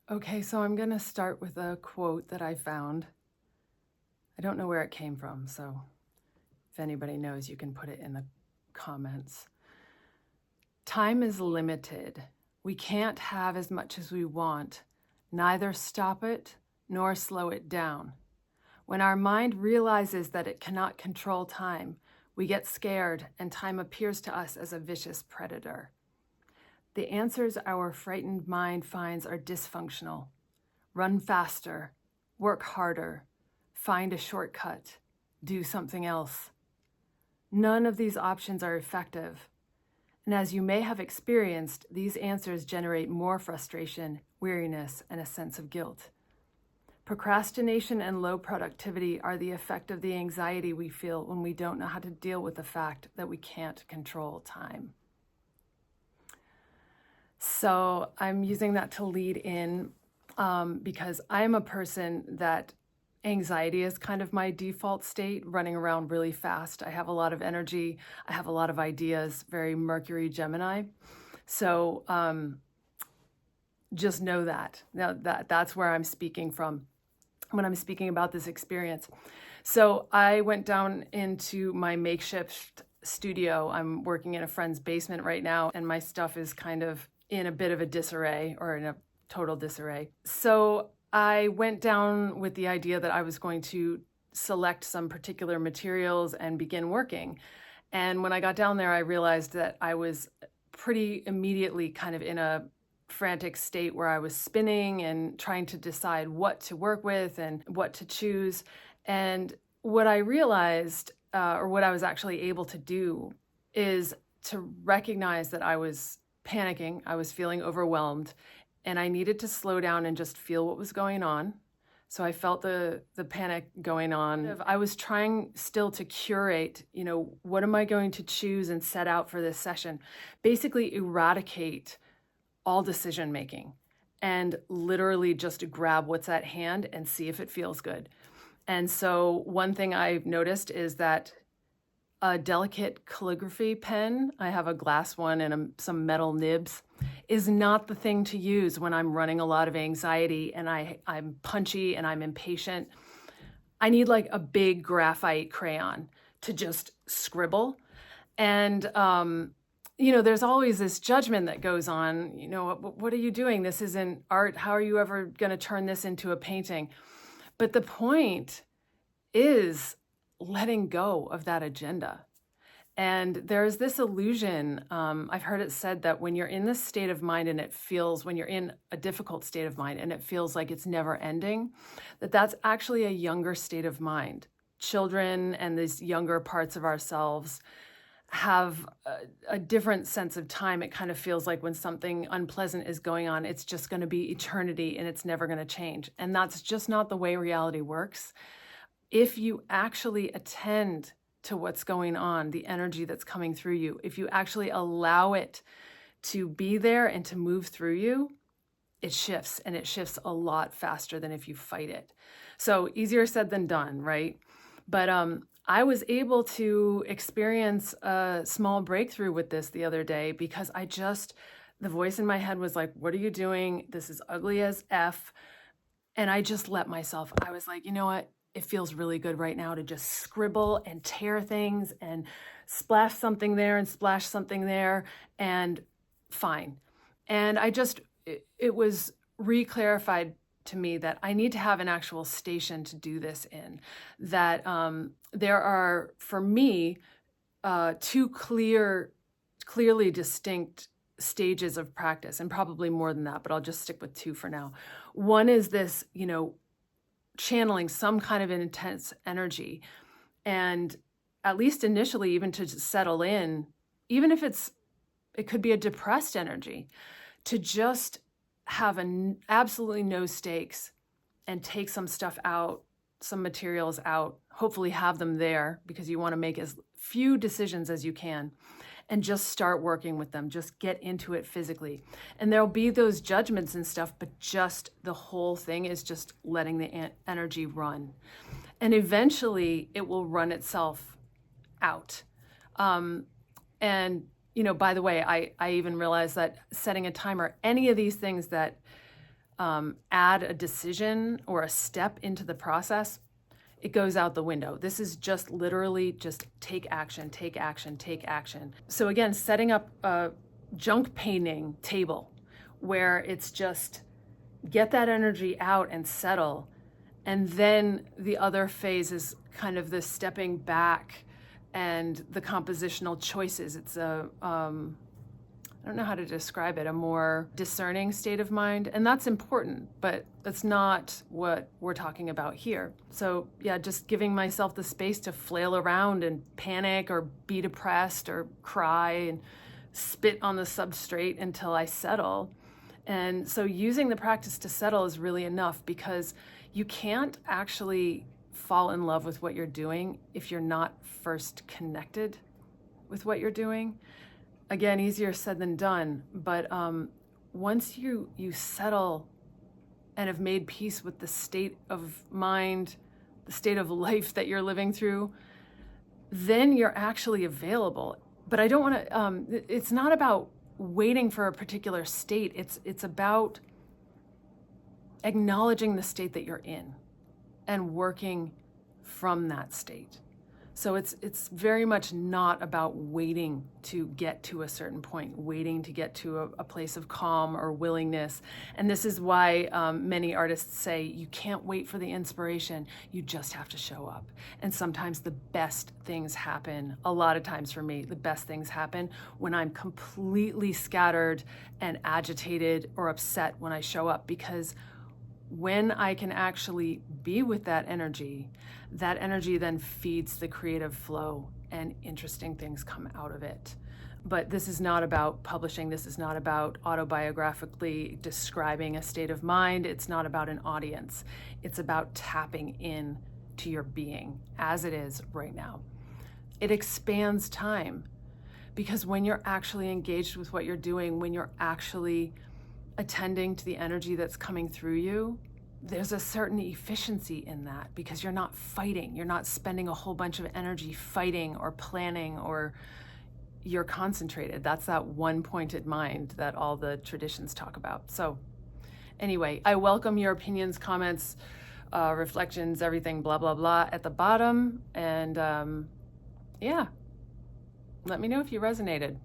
Okay, so I'm going to start with a quote that I found. I don't know where it came from, so if anybody knows, you can put it in the comments. Time is limited. We can't have as much as we want, neither stop it nor slow it down. When our mind realizes that it cannot control time, we get scared and time appears to us as a vicious predator. The answers our frightened mind finds are dysfunctional. Run faster, work harder, find a shortcut, do something else. None of these options are effective. And as you may have experienced, these answers generate more frustration, weariness, and a sense of guilt. Procrastination and low productivity are the effect of the anxiety we feel when we don't know how to deal with the fact that we can't control time. So I'm using that to lead in because I'm a person that anxiety is kind of my default state, running around really fast. I have a lot of energy. I have a lot of ideas, very Mercury Gemini. So just know that. Now that's where I'm speaking from when I'm speaking about this experience. So I went down into my makeshift studio. I'm working in a friend's basement right now, and my stuff is kind of in a bit of a disarray, or in a total disarray. So I went down with the idea that I was going to select some particular materials and begin working. And when I got down there, I realized that I was pretty immediately kind of in a frantic state where I was spinning and trying to decide what to work with and what to choose. And what I realized, or what I was actually able to do, is to recognize that I was panicking, I was feeling overwhelmed, and I needed to slow down and just feel what was going on. So I felt the panic going on. I was trying still to curate, what am I going to choose and set out for this session? Basically eradicate all decision making and literally just grab what's at hand and see if it feels good. And so one thing I've noticed is that a delicate calligraphy pen, I have a glass one and some metal nibs, is not the thing to use when I'm running a lot of anxiety and I'm punchy and I'm impatient. I need like a big graphite crayon to just scribble. And, there's always this judgment that goes on, what are you doing? This isn't art. How are you ever going to turn this into a painting? But the point is letting go of that agenda. And there's this illusion, I've heard it said that when you're in this state of mind and when you're in a difficult state of mind and it feels like it's never ending, that's actually a younger state of mind. Children and these younger parts of ourselves have a different sense of time. It kind of feels like when something unpleasant is going on, it's just going to be eternity and it's never going to change. And that's just not the way reality works. If you actually attend to what's going on, the energy that's coming through you, if you actually allow it to be there and to move through you, it shifts, and it shifts a lot faster than if you fight it. So easier said than done, right? But I was able to experience a small breakthrough with this the other day because the voice in my head was like, what are you doing? This is ugly as F. And I just let myself. I was like, you know what? It feels really good right now to just scribble and tear things and splash something there and splash something there, and fine. And it was re-clarified to me that I need to have an actual station to do this in, that there are, for me, two clearly distinct stages of practice, and probably more than that, but I'll just stick with two for now. One is this, channeling some kind of an intense energy, and at least initially, even to settle in, even if it could be a depressed energy, to just have absolutely no stakes and take some stuff out, some materials out, hopefully have them there because you want to make as few decisions as you can, and just start working with them. Just get into it physically. And there'll be those judgments and stuff, but just the whole thing is just letting the energy run. And eventually it will run itself out. And, by the way, I even realized that setting a timer, any of these things that add a decision or a step into the process, it goes out the window. This is just literally just take action, take action, take action. So again, setting up a junk painting table where it's just get that energy out and settle. And then the other phase is kind of the stepping back and the compositional choices. It's I don't know how to describe it, a more discerning state of mind. And that's important, but that's not what we're talking about here. So yeah, just giving myself the space to flail around and panic or be depressed or cry and spit on the substrate until I settle. And so using the practice to settle is really enough, because you can't actually fall in love with what you're doing if you're not first connected with what you're doing. Again, easier said than done, but once you settle and have made peace with the state of mind, the state of life that you're living through, then you're actually available. But I don't want to, it's not about waiting for a particular state. It's about acknowledging the state that you're in and working from that state. So it's very much not about waiting to get to a certain point, waiting to get to a place of calm or willingness. And this is why many artists say you can't wait for the inspiration, you just have to show up. And sometimes the best things happen, a lot of times for me, the best things happen when I'm completely scattered and agitated or upset when I show up, because when I can actually be with that energy then feeds the creative flow and interesting things come out of it. But this is not about publishing. This is not about autobiographically describing a state of mind. It's not about an audience. It's about tapping in to your being as it is right now. It expands time, because when you're actually engaged with what you're doing, when you're actually attending to the energy that's coming through you, there's a certain efficiency in that, because you're not fighting. You're not spending a whole bunch of energy fighting or planning, or you're concentrated. That's that one-pointed mind that all the traditions talk about. So anyway, I welcome your opinions, comments, reflections, everything, blah, blah, blah at the bottom. And yeah, let me know if you resonated.